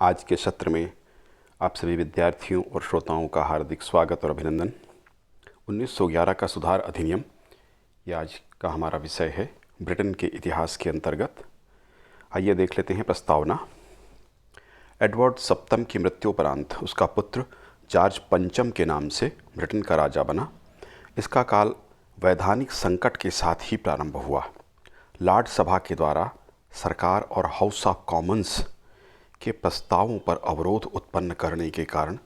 आज के सत्र में आप सभी विद्यार्थियों और श्रोताओं का हार्दिक स्वागत और अभिनंदन। 1911 का सुधार अधिनियम ये आज का हमारा विषय है ब्रिटेन के इतिहास के अंतर्गत। आइए देख लेते हैं प्रस्तावना। एडवर्ड सप्तम की मृत्युपरांत उसका पुत्र जॉर्ज पंचम के नाम से ब्रिटेन का राजा बना। इसका काल वैधानिक संकट के साथ ही प्रारंभ हुआ। लॉर्ड सभा के द्वारा सरकार और हाउस ऑफ कॉमन्स के प्रस्तावों पर अवरोध उत्पन्न करने के कारण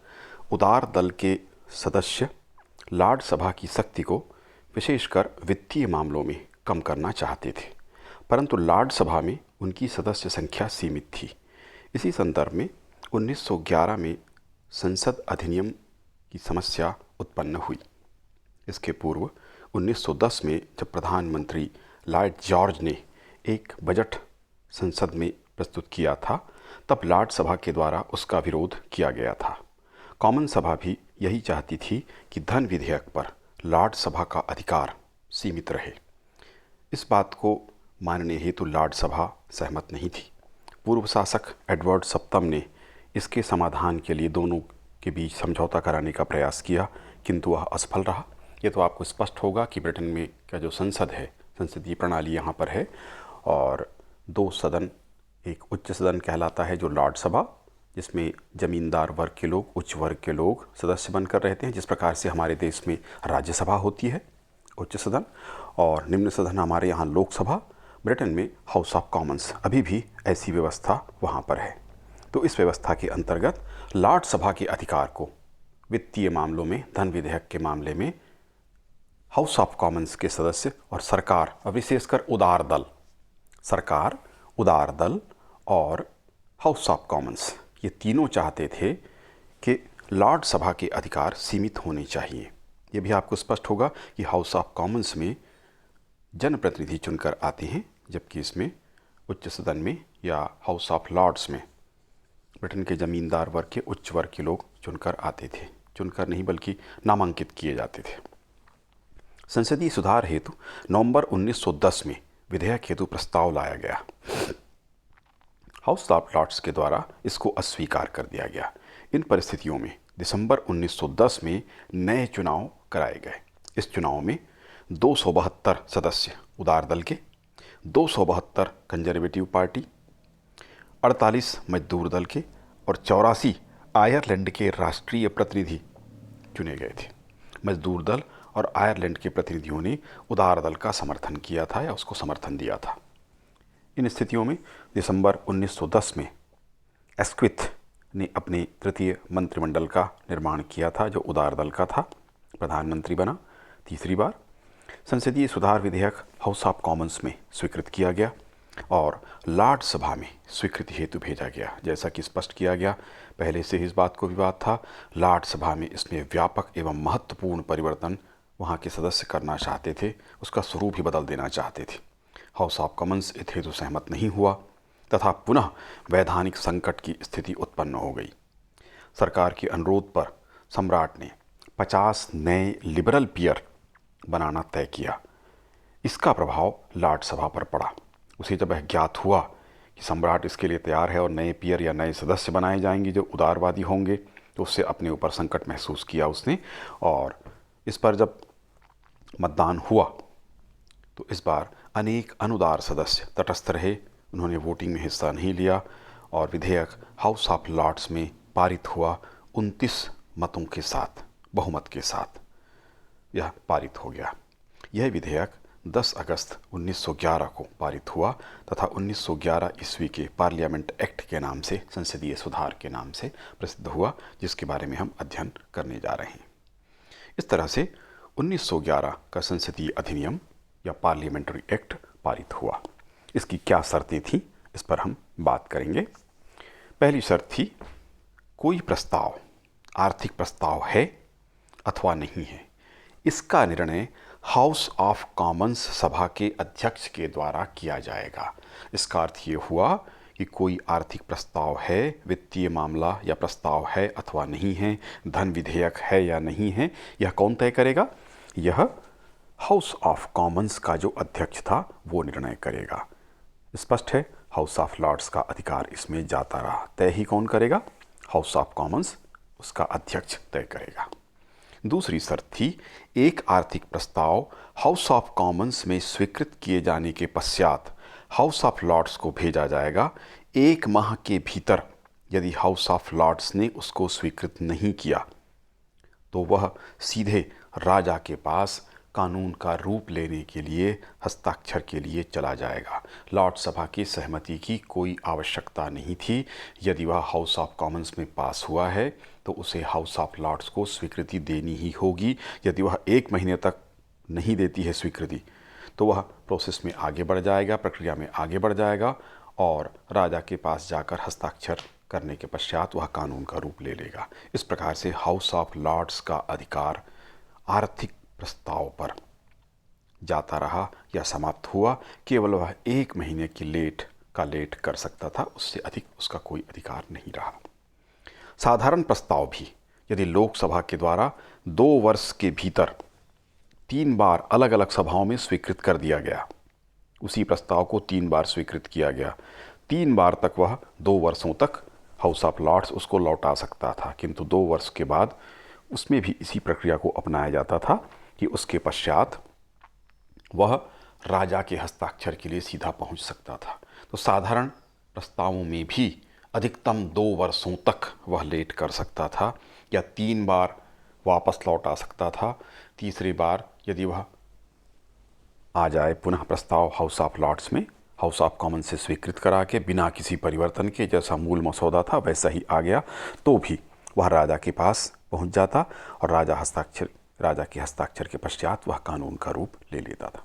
उदार दल के सदस्य लॉर्ड सभा की शक्ति को विशेषकर वित्तीय मामलों में कम करना चाहते थे, परंतु लॉर्ड सभा में उनकी सदस्य संख्या सीमित थी। इसी संदर्भ में 1911 में संसद अधिनियम की समस्या उत्पन्न हुई। इसके पूर्व 1910 में जब प्रधानमंत्री लॉर्ड जॉर्ज ने एक बजट संसद में प्रस्तुत किया था, तब लॉर्ड सभा के द्वारा उसका विरोध किया गया था। कॉमन सभा भी यही चाहती थी कि धन विधेयक पर लॉर्ड सभा का अधिकार सीमित रहे। इस बात को मानने हेतु लॉर्ड सभा सहमत नहीं थी। पूर्व शासक एडवर्ड सप्तम ने इसके समाधान के लिए दोनों के बीच समझौता कराने का प्रयास किया, किंतु वह असफल रहा। ये तो आपको स्पष्ट होगा कि ब्रिटेन में का जो संसद है, संसदीय प्रणाली यहाँ पर है, और दो सदन, एक उच्च सदन कहलाता है जो लॉर्ड सभा, जिसमें जमींदार वर्ग के लोग, उच्च वर्ग के लोग सदस्य बनकर रहते हैं, जिस प्रकार से हमारे देश में राज्यसभा होती है, उच्च सदन, और निम्न सदन हमारे यहाँ लोकसभा। ब्रिटेन में हाउस ऑफ कॉमन्स, अभी भी ऐसी व्यवस्था वहाँ पर है। तो इस व्यवस्था के अंतर्गत लॉर्ड सभा के अधिकार को वित्तीय मामलों में, धन विधेयक के मामले में हाउस ऑफ कॉमन्स के सदस्य और सरकार, और विशेषकर उदार दल, सरकार, उदार दल और हाउस ऑफ कॉमन्स, ये तीनों चाहते थे कि लॉर्ड सभा के अधिकार सीमित होने चाहिए। ये भी आपको स्पष्ट होगा कि हाउस ऑफ कॉमन्स में जनप्रतिनिधि चुनकर आते हैं, जबकि इसमें उच्च सदन में या हाउस ऑफ लॉर्ड्स में ब्रिटेन के जमींदार वर्ग के, उच्च वर्ग के लोग चुनकर आते थे। चुनकर नहीं बल्कि नामांकित किए जाते थे। संसदीय सुधार हेतु नवंबर 1910 में विधेयक हेतु प्रस्ताव लाया गया। हाउस ऑफ लॉर्ड्स के द्वारा इसको अस्वीकार कर दिया गया। इन परिस्थितियों में दिसंबर 1910 में नए चुनाव कराए गए। इस चुनाव में 272 सदस्य उदार दल के, 272 कंजर्वेटिव पार्टी, 48 मजदूर दल के और 84 आयरलैंड के राष्ट्रीय प्रतिनिधि चुने गए थे। मजदूर दल और आयरलैंड के प्रतिनिधियों ने उदार दल का समर्थन किया था या उसको समर्थन दिया था। इन स्थितियों में दिसंबर 1910 में एस्क्विथ ने अपने तृतीय मंत्रिमंडल का निर्माण किया था, जो उदार दल का था। प्रधानमंत्री बना तीसरी बार। संसदीय सुधार विधेयक हाउस ऑफ कॉमन्स में स्वीकृत किया गया और लॉर्ड सभा में स्वीकृति हेतु भेजा गया। जैसा कि स्पष्ट किया गया, पहले से ही इस बात को विवाद था। लॉर्ड सभा में इसमें व्यापक एवं महत्वपूर्ण परिवर्तन वहाँ के सदस्य करना चाहते थे, उसका स्वरूप ही बदल देना चाहते थे। हाउस ऑफ कॉमन्स इस हेतु सहमत नहीं हुआ तथा पुनः वैधानिक संकट की स्थिति उत्पन्न हो गई। सरकार के अनुरोध पर सम्राट ने 50 नए लिबरल पियर बनाना तय किया। इसका प्रभाव लॉर्ड सभा पर पड़ा। उसे जब यह ज्ञात हुआ कि सम्राट इसके लिए तैयार है और नए पियर या नए सदस्य बनाए जाएंगे जो उदारवादी होंगे, तो उससे अपने ऊपर संकट महसूस किया उसने। और इस पर जब मतदान हुआ तो इस बार अनेक अनुदार सदस्य तटस्थ रहे, उन्होंने वोटिंग में हिस्सा नहीं लिया और विधेयक हाउस ऑफ लॉर्ड्स में पारित हुआ। 29 मतों के साथ, बहुमत के साथ यह पारित हो गया। यह विधेयक 10 अगस्त 1911 को पारित हुआ तथा 1911 ईस्वी के पार्लियामेंट एक्ट के नाम से, संसदीय सुधार के नाम से प्रसिद्ध हुआ, जिसके बारे में हम अध्ययन करने जा रहे हैं। इस तरह से 1911 का संसदीय अधिनियम या पार्लियामेंट्री एक्ट पारित हुआ। इसकी क्या शर्तें थीं, इस पर हम बात करेंगे। पहली शर्त थी, कोई प्रस्ताव आर्थिक प्रस्ताव है अथवा नहीं है, इसका निर्णय हाउस ऑफ कॉमन्स सभा के अध्यक्ष के द्वारा किया जाएगा। इसका अर्थ ये हुआ कि कोई आर्थिक प्रस्ताव है, वित्तीय मामला या प्रस्ताव है अथवा नहीं है, धन विधेयक है या नहीं है, यह कौन तय करेगा? यह हाउस ऑफ कॉमन्स का जो अध्यक्ष था वो निर्णय करेगा। स्पष्ट है, हाउस ऑफ लॉर्ड्स का अधिकार इसमें जाता रहा। तय ही कौन करेगा? हाउस ऑफ कॉमन्स, उसका अध्यक्ष तय करेगा। दूसरी शर्त थी, एक आर्थिक प्रस्ताव हाउस ऑफ कॉमन्स में स्वीकृत किए जाने के पश्चात हाउस ऑफ लॉर्ड्स को भेजा जाएगा। 1 माह के भीतर यदि हाउस ऑफ लॉर्ड्स ने उसको स्वीकृत नहीं किया तो वह सीधे राजा के पास कानून का रूप लेने के लिए, हस्ताक्षर के लिए चला जाएगा। लॉर्ड सभा की सहमति की कोई आवश्यकता नहीं थी। यदि वह हाउस ऑफ कॉमन्स में पास हुआ है तो उसे हाउस ऑफ लॉर्ड्स को स्वीकृति देनी ही होगी। यदि वह 1 महीने तक नहीं देती है स्वीकृति तो वह प्रोसेस में आगे बढ़ जाएगा, प्रक्रिया में आगे बढ़ जाएगा और राजा के पास जाकर हस्ताक्षर करने के पश्चात वह कानून का रूप ले लेगा। इस प्रकार से हाउस ऑफ लॉर्ड्स का अधिकार आर्थिक प्रस्ताव पर जाता रहा या समाप्त हुआ। केवल वह 1 महीने की लेट कर सकता था, उससे अधिक उसका कोई अधिकार नहीं रहा। साधारण प्रस्ताव भी यदि लोकसभा के द्वारा 2 वर्ष के भीतर 3 बार अलग अलग सभाओं में स्वीकृत कर दिया गया, उसी प्रस्ताव को 3 बार स्वीकृत किया गया, 3 बार तक वह 2 वर्षों तक हाउस ऑफ लॉर्ड्स उसको लौटा सकता था। किंतु 2 वर्ष के बाद उसमें भी इसी प्रक्रिया को अपनाया जाता था कि उसके पश्चात वह राजा के हस्ताक्षर के लिए सीधा पहुंच सकता था। तो साधारण प्रस्तावों में भी अधिकतम 2 वर्षों तक वह लेट कर सकता था या 3 बार वापस लौटा सकता था। तीसरी बार यदि वह आ जाए पुनः प्रस्ताव हाउस ऑफ लॉर्ड्स में, हाउस ऑफ कॉमन्स से स्वीकृत करा के बिना किसी परिवर्तन के, जैसा मूल मसौदा था वैसा ही आ गया, तो भी वह राजा के पास पहुंच जाता और राजा के हस्ताक्षर के पश्चात वह कानून का रूप ले लेता था।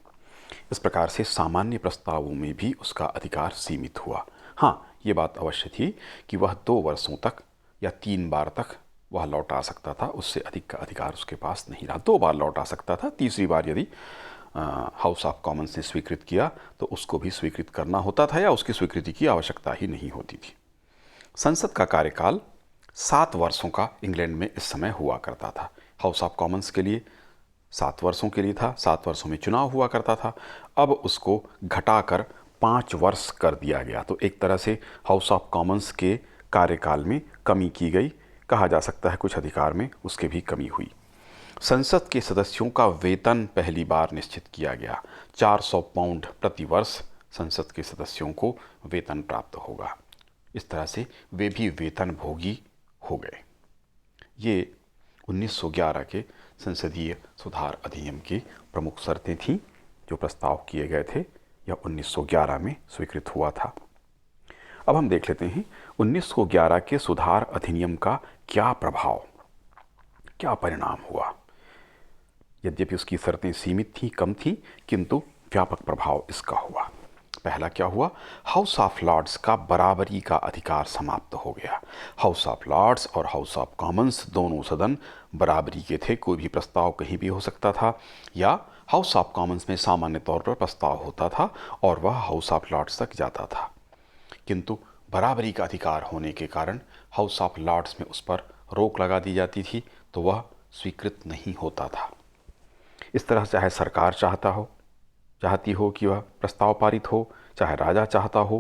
इस प्रकार से सामान्य प्रस्तावों में भी उसका अधिकार सीमित हुआ। हाँ, ये बात अवश्य थी कि वह 2 वर्षों तक या 3 बार तक वह लौटा सकता था, उससे अधिक का अधिकार उसके पास नहीं रहा। 2 बार लौटा सकता था, तीसरी बार यदि हाउस ऑफ कॉमन्स ने स्वीकृत किया तो उसको भी स्वीकृत करना होता था या उसकी स्वीकृति की आवश्यकता ही नहीं होती थी। संसद का कार्यकाल 7 वर्षों का इंग्लैंड में इस समय हुआ करता था। हाउस ऑफ कॉमन्स के लिए 7 वर्षों के लिए था, 7 वर्षों में चुनाव हुआ करता था। अब उसको घटाकर 5 वर्ष कर दिया गया। तो एक तरह से हाउस ऑफ कॉमन्स के कार्यकाल में कमी की गई, कहा जा सकता है कुछ अधिकार में उसके भी कमी हुई। संसद के सदस्यों का वेतन पहली बार निश्चित किया गया। 400 पाउंड प्रति वर्ष संसद के सदस्यों को वेतन प्राप्त होगा। इस तरह से वे भी वेतन भोगी हो गए। ये 1911 के संसदीय सुधार अधिनियम की प्रमुख शर्तें थीं जो प्रस्ताव किए गए थे या 1911 में स्वीकृत हुआ था। अब हम देख लेते हैं 1911 के सुधार अधिनियम का क्या प्रभाव, क्या परिणाम हुआ। यद्यपि उसकी शर्तें सीमित थीं, कम थीं, किंतु व्यापक प्रभाव इसका हुआ। पहला क्या हुआ? हाउस ऑफ लॉर्ड्स का बराबरी का अधिकार समाप्त हो गया। हाउस ऑफ लॉर्ड्स और हाउस ऑफ कॉमन्स दोनों सदन बराबरी के थे। कोई भी प्रस्ताव कहीं भी हो सकता था या हाउस ऑफ कॉमन्स में सामान्य तौर पर प्रस्ताव होता था और वह हाउस ऑफ लॉर्ड्स तक जाता था, किंतु बराबरी का अधिकार होने के कारण हाउस ऑफ लॉर्ड्स में उस पर रोक लगा दी जाती थी, तो वह स्वीकृत नहीं होता था। इस तरह चाहे सरकार चाहती हो कि वह प्रस्ताव पारित हो, चाहे राजा चाहता हो,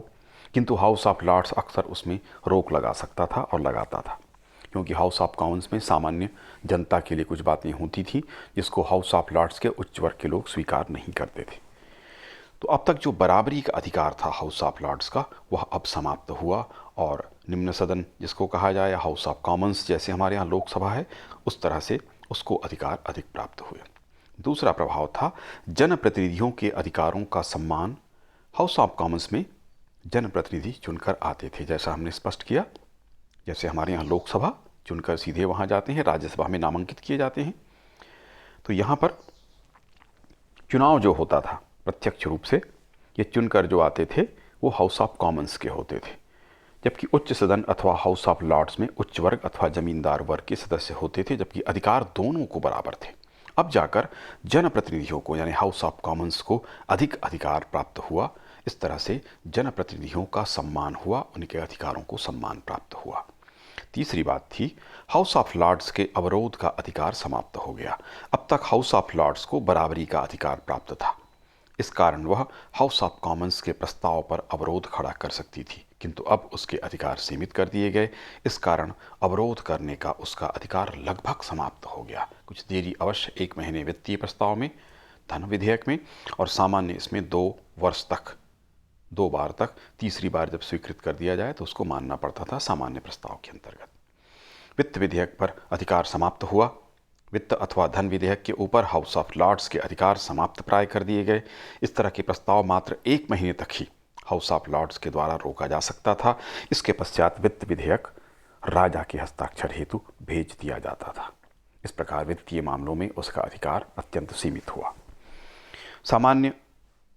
किंतु हाउस ऑफ लॉर्ड्स अक्सर उसमें रोक लगा सकता था और लगाता था, क्योंकि हाउस ऑफ कॉमन्स में सामान्य जनता के लिए कुछ बातें होती थी जिसको हाउस ऑफ लॉर्ड्स के उच्च वर्ग के लोग स्वीकार नहीं करते थे। तो अब तक जो बराबरी का अधिकार था हाउस ऑफ लॉर्ड्स का, वह अब समाप्त हुआ और निम्न सदन जिसको कहा जाए, हाउस ऑफ कॉमन्स जैसे हमारे यहाँ लोकसभा है, उस तरह से उसको अधिकार अधिक प्राप्त हुए। दूसरा प्रभाव था जनप्रतिनिधियों के अधिकारों का सम्मान। हाउस ऑफ कॉमन्स में जनप्रतिनिधि चुनकर आते थे, जैसा हमने स्पष्ट किया। जैसे हमारे यहाँ लोकसभा चुनकर सीधे वहाँ जाते हैं, राज्यसभा में नामांकित किए जाते हैं, तो यहाँ पर चुनाव जो होता था प्रत्यक्ष रूप से, ये चुनकर जो आते थे वो हाउस ऑफ कॉमन्स के होते थे, जबकि उच्च सदन अथवा हाउस ऑफ लॉर्ड्स में उच्च वर्ग अथवा जमींदार वर्ग के सदस्य होते थे, जबकि अधिकार दोनों को बराबर थे। अब जाकर जनप्रतिनिधियों को यानी हाउस ऑफ कॉमन्स को अधिक अधिकार प्राप्त हुआ। इस तरह से जनप्रतिनिधियों का सम्मान हुआ, उनके अधिकारों को सम्मान प्राप्त हुआ। तीसरी बात थी हाउस ऑफ लॉर्ड्स के अवरोध का अधिकार समाप्त हो गया। अब तक हाउस ऑफ लॉर्ड्स को बराबरी का अधिकार प्राप्त था। इस कारण वह हाउस ऑफ कॉमन्स के प्रस्ताव पर अवरोध खड़ा कर सकती थी, किंतु अब उसके अधिकार सीमित कर दिए गए। इस कारण अवरोध करने का उसका अधिकार लगभग समाप्त हो गया। कुछ देरी अवश्य 1 महीने वित्तीय प्रस्ताव में, धन विधेयक में, और सामान्य इसमें 2 वर्ष तक, 2 बार तक, तीसरी बार जब स्वीकृत कर दिया जाए तो उसको मानना पड़ता था सामान्य प्रस्ताव के अंतर्गत। वित्त विधेयक पर अधिकार समाप्त हुआ। वित्त अथवा धन विधेयक के ऊपर हाउस ऑफ लॉर्ड्स के अधिकार समाप्त प्राय कर दिए गए। इस तरह के प्रस्ताव मात्र 1 महीने तक ही हाउस ऑफ लॉर्ड्स के द्वारा रोका जा सकता था। इसके पश्चात वित्त विधेयक राजा के हस्ताक्षर हेतु भेज दिया जाता था। इस प्रकार वित्तीय मामलों में उसका अधिकार अत्यंत सीमित हुआ। सामान्य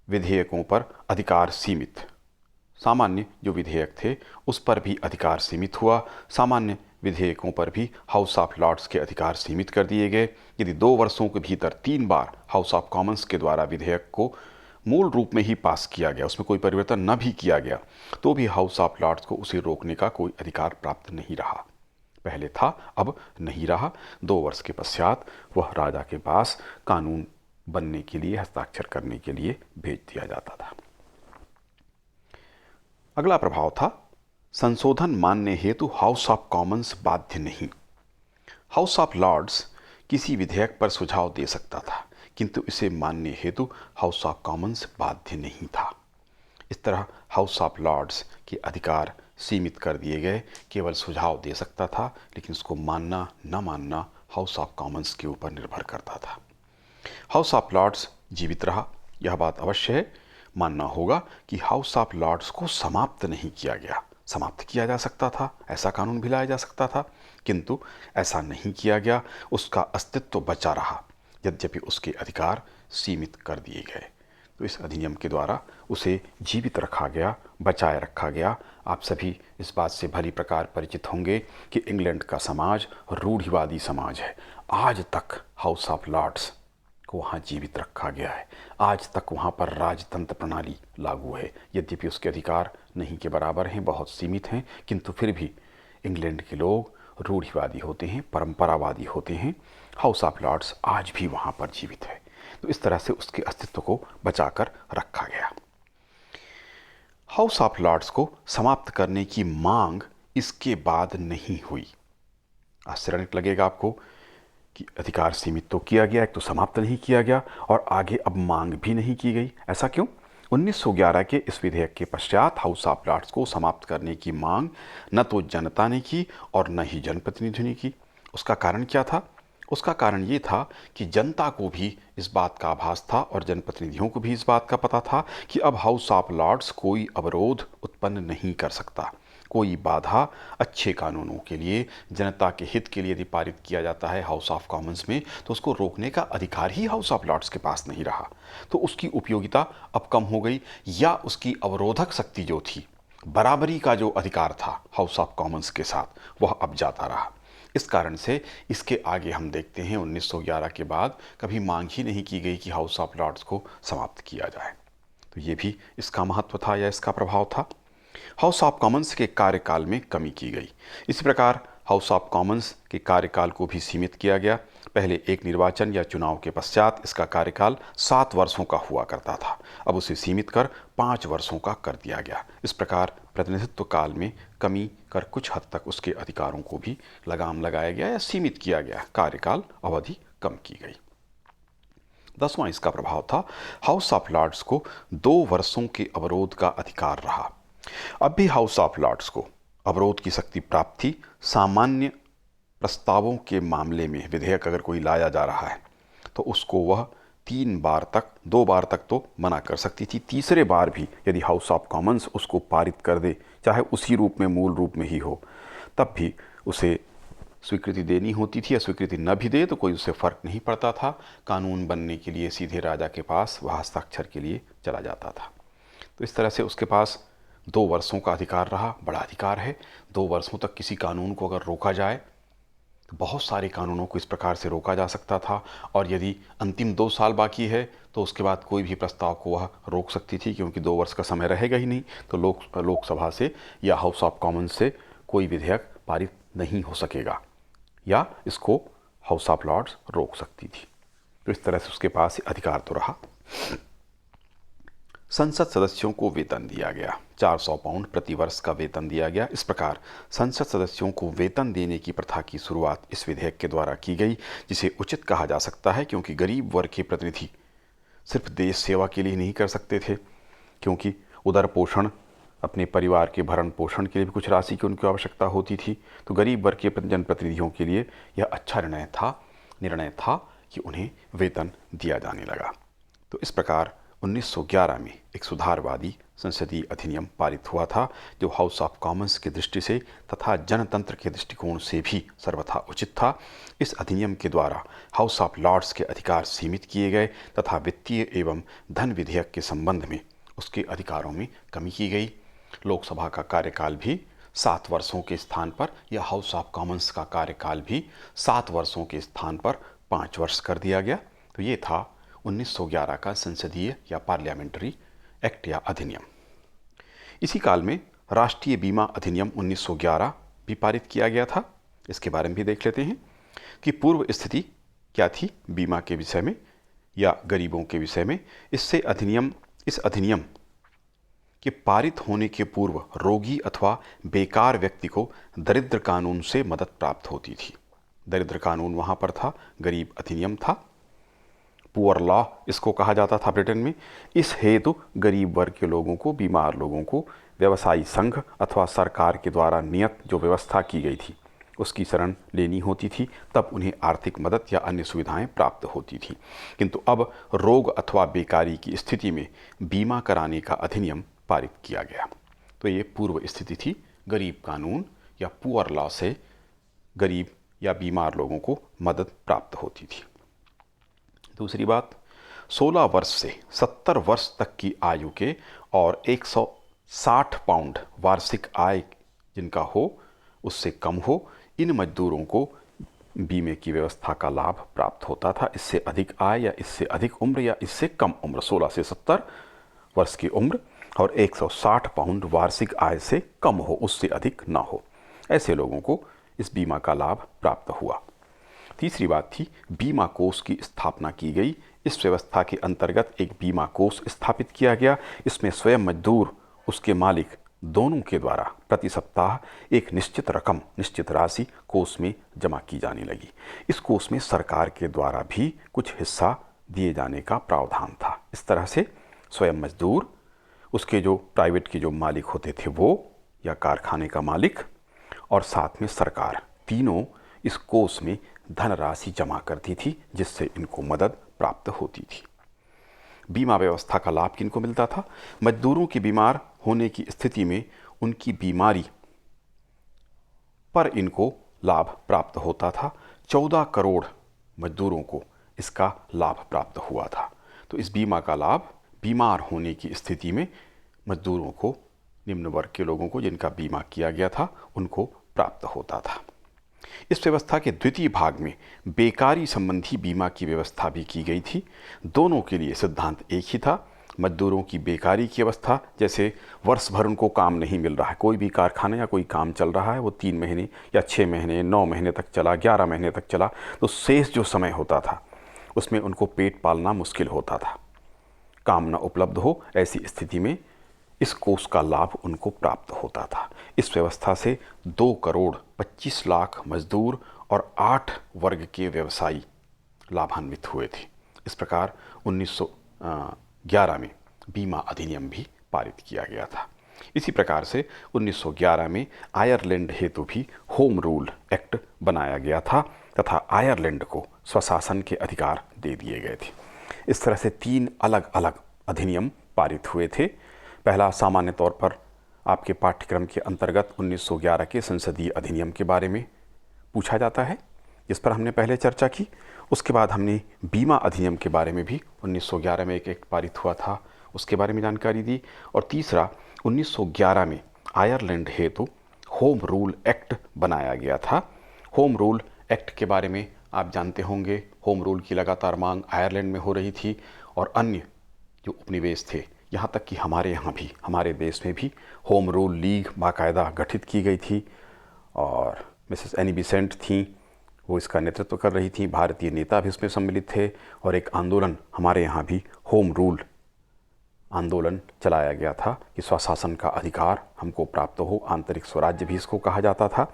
विधेयकों पर अधिकार सीमित, सामान्य जो विधेयक थे उस पर भी अधिकार सीमित हुआ। सामान्य विधेयकों पर भी हाउस ऑफ लॉर्ड्स के अधिकार सीमित कर दिए गए। यदि 2 वर्षों के भीतर 3 बार हाउस ऑफ कॉमन्स के द्वारा विधेयक को मूल रूप में ही पास किया गया, उसमें कोई परिवर्तन न भी किया गया, तो भी हाउस ऑफ लॉर्ड्स को उसे रोकने का कोई अधिकार प्राप्त नहीं रहा। पहले था, अब नहीं रहा। 2 वर्ष के पश्चात वह राजा के पास कानून बनने के लिए, हस्ताक्षर करने के लिए भेज दिया जाता था। अगला प्रभाव था संशोधन मानने हेतु हाउस ऑफ कॉमन्स बाध्य नहीं। हाउस ऑफ लॉर्ड्स किसी विधेयक पर सुझाव दे सकता था, किंतु इसे मानने हेतु हाउस ऑफ कॉमन्स बाध्य नहीं था। इस तरह हाउस ऑफ लॉर्ड्स के अधिकार सीमित कर दिए गए। केवल सुझाव दे सकता था, लेकिन उसको मानना न मानना हाउस ऑफ कॉमन्स के ऊपर निर्भर करता था। हाउस ऑफ लॉर्ड्स जीवित रहा, यह बात अवश्य है। मानना होगा कि हाउस ऑफ लॉर्ड्स को समाप्त नहीं किया गया। समाप्त किया जा सकता था, ऐसा कानून भी लाया जा सकता था, किंतु ऐसा नहीं किया गया। उसका अस्तित्व बचा रहा, यद्यपि उसके अधिकार सीमित कर दिए गए। तो इस अधिनियम के द्वारा उसे जीवित रखा गया, बचाए रखा गया। आप सभी इस बात से भली प्रकार परिचित होंगे कि इंग्लैंड का समाज रूढ़िवादी समाज है। आज तक हाउस ऑफ लॉर्ड्स को वहाँ जीवित रखा गया है। आज तक वहाँ पर राजतंत्र प्रणाली लागू है। यद्यपि उसके अधिकार नहीं के बराबर हैं, बहुत सीमित हैं, किंतु फिर भी इंग्लैंड के लोग रूढ़िवादी होते हैं, परंपरावादी होते हैं। हाउस ऑफ लॉर्ड्स आज भी वहाँ पर जीवित है। तो इस तरह से उसके अस्तित्व को बचाकर रखा गया। हाउस ऑफ लॉर्ड्स को समाप्त करने की मांग इसके बाद नहीं हुई। आश्चर्यजनक लगेगा आपको कि अधिकार सीमित तो किया गया, एक तो समाप्त नहीं किया गया, और आगे अब मांग भी नहीं की गई। ऐसा क्यों? 1911 के इस विधेयक के पश्चात हाउस ऑफ लॉर्ड्स को समाप्त करने की मांग न तो जनता ने की और न ही जनप्रतिनिधियों ने की। उसका कारण क्या था? उसका कारण ये था कि जनता को भी इस बात का आभास था और जनप्रतिनिधियों को भी इस बात का पता था कि अब हाउस ऑफ लॉर्ड्स कोई अवरोध उत्पन्न नहीं कर सकता। कोई बाधा अच्छे कानूनों के लिए, जनता के हित के लिए यदि पारित किया जाता है हाउस ऑफ कॉमन्स में, तो उसको रोकने का अधिकार ही हाउस ऑफ लॉर्ड्स के पास नहीं रहा। तो उसकी उपयोगिता अब कम हो गई, या उसकी अवरोधक शक्ति जो थी, बराबरी का जो अधिकार था हाउस ऑफ कॉमन्स के साथ, वह अब जाता रहा। इस कारण से इसके आगे हम देखते हैं 1911 के बाद कभी मांग ही नहीं की गई कि हाउस ऑफ लॉर्ड्स को समाप्त किया जाए। तो ये भी इसका महत्व था या इसका प्रभाव था। हाउस ऑफ कॉमन्स के कार्यकाल में कमी की गई। इसी प्रकार हाउस ऑफ कॉमन्स के कार्यकाल को भी सीमित किया गया। पहले एक निर्वाचन या चुनाव के पश्चात इसका कार्यकाल 7 वर्षों का हुआ करता था, अब उसे सीमित कर 5 वर्षों का कर दिया गया। इस प्रकार प्रतिनिधित्व काल में कमी कर कुछ हद तक उसके अधिकारों को भी लगाम लगाया गया या सीमित किया गया, कार्यकाल अवधि कम की गई। 10वां इसका प्रभाव था, हाउस ऑफ लॉर्ड्स को 2 वर्षों के अवरोध का अधिकार रहा। अब भी हाउस ऑफ लॉर्ड्स को अवरोध की शक्ति प्राप्त थी। सामान्य प्रस्तावों के मामले में विधेयक अगर कोई लाया जा रहा है तो उसको वह 3 बार तक, 2 बार तक तो मना कर सकती थी। तीसरे बार भी यदि हाउस ऑफ कॉमन्स उसको पारित कर दे, चाहे उसी रूप में, मूल रूप में ही हो, तब भी उसे स्वीकृति देनी होती थी, या स्वीकृति न भी दे तो कोई उससे फ़र्क नहीं पड़ता था। कानून बनने के लिए सीधे राजा के पास वह हस्ताक्षर के लिए चला जाता था। तो इस तरह से उसके पास 2 वर्षों का अधिकार रहा। बड़ा अधिकार है। 2 वर्षों तक किसी कानून को अगर रोका जाए तो बहुत सारे कानूनों को इस प्रकार से रोका जा सकता था, और यदि अंतिम 2 साल बाकी है तो उसके बाद कोई भी प्रस्ताव को वह रोक सकती थी, क्योंकि 2 वर्ष का समय रहेगा ही नहीं। तो लोकसभा से या हाउस ऑफ कॉमन्स से कोई विधेयक पारित नहीं हो सकेगा, या इसको हाउस ऑफ लॉर्ड्स रोक सकती थी। तो इस तरह से उसके पास अधिकार तो रहा। संसद सदस्यों को वेतन दिया गया। 400 पाउंड प्रति वर्ष का वेतन दिया गया। इस प्रकार संसद सदस्यों को वेतन देने की प्रथा की शुरुआत इस विधेयक के द्वारा की गई, जिसे उचित कहा जा सकता है क्योंकि गरीब वर्ग के प्रतिनिधि सिर्फ देश सेवा के लिए नहीं कर सकते थे, क्योंकि उदर पोषण, अपने परिवार के भरण पोषण के लिए भी कुछ राशि की उनको आवश्यकता होती थी। तो गरीब वर्ग के जनप्रतिनिधियों के लिए यह अच्छा निर्णय था कि उन्हें वेतन दिया जाने लगा। तो इस प्रकार 1911 में एक सुधारवादी संसदीय अधिनियम पारित हुआ था, जो हाउस ऑफ कॉमन्स की दृष्टि से तथा जनतंत्र के दृष्टिकोण से भी सर्वथा उचित था। इस अधिनियम के द्वारा हाउस ऑफ लॉर्ड्स के अधिकार सीमित किए गए तथा वित्तीय एवं धन विधेयक के संबंध में उसके अधिकारों में कमी की गई। लोकसभा का कार्यकाल भी 7 वर्षों के स्थान पर, या हाउस ऑफ कॉमन्स का कार्यकाल भी 7 वर्षों के स्थान पर 5 वर्ष कर दिया गया। तो ये था 1911 का संसदीय या पार्लियामेंट्री एक्ट या अधिनियम। इसी काल में राष्ट्रीय बीमा अधिनियम 1911 भी पारित किया गया था। इसके बारे में भी देख लेते हैं कि पूर्व स्थिति क्या थी बीमा के विषय में या गरीबों के विषय में। इस अधिनियम के पारित होने के पूर्व रोगी अथवा बेकार व्यक्ति को दरिद्र कानून से मदद प्राप्त होती थी। दरिद्र कानून वहाँ पर था, गरीब अधिनियम था, पुअर लॉ इसको कहा जाता था ब्रिटेन में। इस हेतु गरीब वर्ग के लोगों को, बीमार लोगों को व्यवसायी संघ अथवा सरकार के द्वारा नियत जो व्यवस्था की गई थी उसकी शरण लेनी होती थी, तब उन्हें आर्थिक मदद या अन्य सुविधाएं प्राप्त होती थी। किंतु अब रोग अथवा बेकारी की स्थिति में बीमा कराने का अधिनियम पारित किया गया। तो ये पूर्व स्थिति थी, गरीब कानून या पुअर लॉ से गरीब या बीमार लोगों को मदद प्राप्त होती थी। दूसरी बात, 16 वर्ष से 70 वर्ष तक की आयु के और 160 पाउंड वार्षिक आय जिनका हो उससे कम हो, इन मजदूरों को बीमे की व्यवस्था का लाभ प्राप्त होता था। इससे अधिक आय या इससे अधिक उम्र या इससे कम उम्र, 16 से 70 वर्ष की उम्र और 160 पाउंड वार्षिक आय से कम हो, उससे अधिक ना हो, ऐसे लोगों को इस बीमा का लाभ प्राप्त हुआ। तीसरी बात थी, बीमा कोष की स्थापना की गई। इस व्यवस्था के अंतर्गत एक बीमा कोष स्थापित किया गया। इसमें स्वयं मजदूर, उसके मालिक दोनों के द्वारा प्रति सप्ताह एक निश्चित राशि कोष में जमा की जाने लगी। इस कोष में सरकार के द्वारा भी कुछ हिस्सा दिए जाने का प्रावधान था। इस तरह से स्वयं मजदूर, उसके जो प्राइवेट के जो मालिक होते थे वो, या कारखाने का मालिक, और साथ में सरकार, तीनों इस कोष में धनराशि जमा करती थी, जिससे इनको मदद प्राप्त होती थी। बीमा व्यवस्था का लाभ किनको मिलता था? मजदूरों के बीमार होने की स्थिति में उनकी बीमारी पर इनको लाभ प्राप्त होता था। 14 करोड़ मजदूरों को इसका लाभ प्राप्त हुआ था। तो इस बीमा का लाभ बीमार होने की स्थिति में मजदूरों को, निम्न वर्ग के लोगों को जिनका बीमा किया गया था, उनको प्राप्त होता था। इस व्यवस्था के द्वितीय भाग में बेकारी संबंधी बीमा की व्यवस्था भी की गई थी। दोनों के लिए सिद्धांत एक ही था। मजदूरों की बेकारी की अवस्था, जैसे वर्ष भर उनको काम नहीं मिल रहा है, कोई भी कारखाना या कोई काम चल रहा है, वो 3 महीने या 6 महीने, 9 महीने तक चला, 11 महीने तक चला, तो शेष जो समय होता था उसमें उनको पेट पालना मुश्किल होता था, काम न उपलब्ध हो। ऐसी स्थिति में इस कोष का लाभ उनको प्राप्त होता था। इस व्यवस्था से 2 करोड़ 25 लाख मजदूर और 8 वर्ग के व्यवसायी लाभान्वित हुए थे। इस प्रकार 1911 में बीमा अधिनियम भी पारित किया गया था। इसी प्रकार से 1911 में आयरलैंड हेतु भी होम रूल एक्ट बनाया गया था तथा आयरलैंड को स्वशासन के अधिकार दे दिए गए थे। इस तरह से 3 अलग अलग अधिनियम पारित हुए थे। पहला सामान्य तौर पर आपके पाठ्यक्रम के अंतर्गत 1911 के संसदीय अधिनियम के बारे में पूछा जाता है, जिस पर हमने पहले चर्चा की। उसके बाद हमने बीमा अधिनियम के बारे में भी 1911 में एक एक्ट पारित हुआ था, उसके बारे में जानकारी दी। और तीसरा 1911 में आयरलैंड हेतु होम रूल एक्ट बनाया गया था। होम रूल एक्ट के बारे में आप जानते होंगे, होम रूल की लगातार मांग आयरलैंड में हो रही थी और अन्य जो उपनिवेश थे, यहाँ तक कि हमारे यहाँ भी, हमारे देश में भी होम रूल लीग बाकायदा गठित की गई थी और मिसेस एनी बेसेंट थी, वो इसका नेतृत्व कर रही थी। भारतीय नेता भी इसमें सम्मिलित थे और एक आंदोलन हमारे यहाँ भी होम रूल आंदोलन चलाया गया था कि स्वशासन का अधिकार हमको प्राप्त हो, आंतरिक स्वराज्य भी इसको कहा जाता था।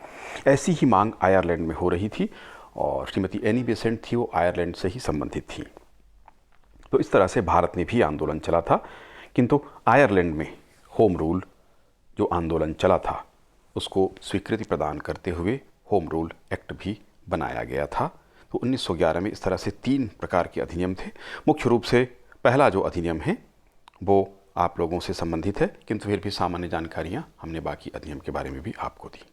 ऐसी ही मांग आयरलैंड में हो रही थी और श्रीमती एनी बेसेंट थी, वो आयरलैंड से ही संबंधित थी। तो इस तरह से भारत में भी आंदोलन चला था, किंतु आयरलैंड में होम रूल जो आंदोलन चला था उसको स्वीकृति प्रदान करते हुए होम रूल एक्ट भी बनाया गया था। तो 1911 में इस तरह से 3 प्रकार के अधिनियम थे। मुख्य रूप से पहला जो अधिनियम है वो आप लोगों से संबंधित है, किंतु फिर भी सामान्य जानकारियाँ हमने बाकी अधिनियम के बारे में भी आपको दी।